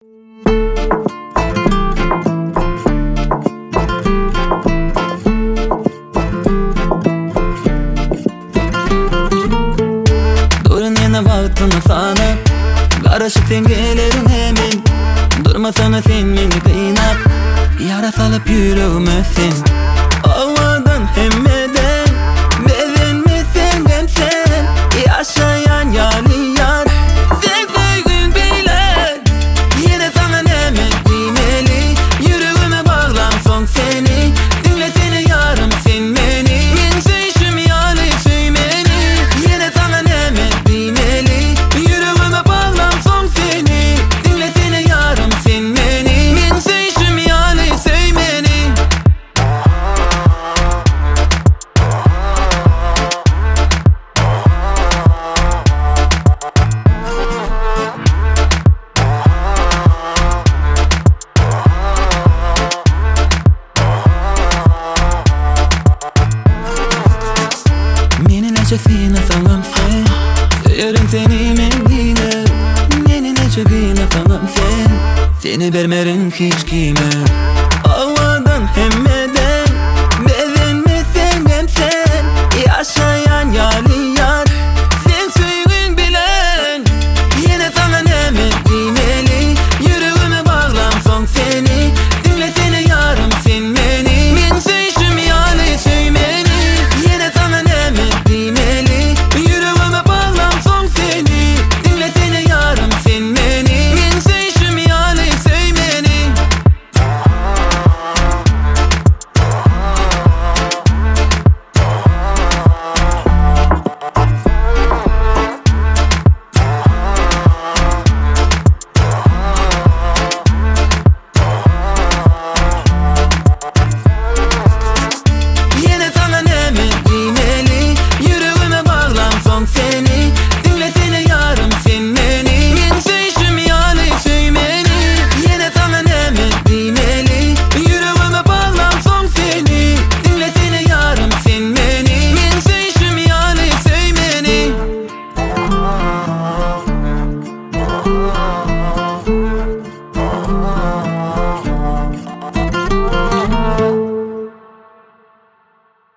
Durun yana baktığına sana karışık dengelerin hemen. Durmasana sen beni kıynap, yara salıp yüreğime sen. Havadan hemmeden beğenmesen hem sen. Yaşayan yani yar sevdiğin bilen. Yine sana hemen kıymeli, yüreğime bağlamsın seni. Dinlesene yarım sen beni, ben sevişim yani sevmeni. Yine sana hemen kıymeli, yüreğime bağlamsın seni. Dinlesene yarım sen beni, ben sevişim yani sevmeni. Meni nece fina sanam sen, söylerim seni mendine. Meni nece fina sanam sen, seni vermerim hiç kime.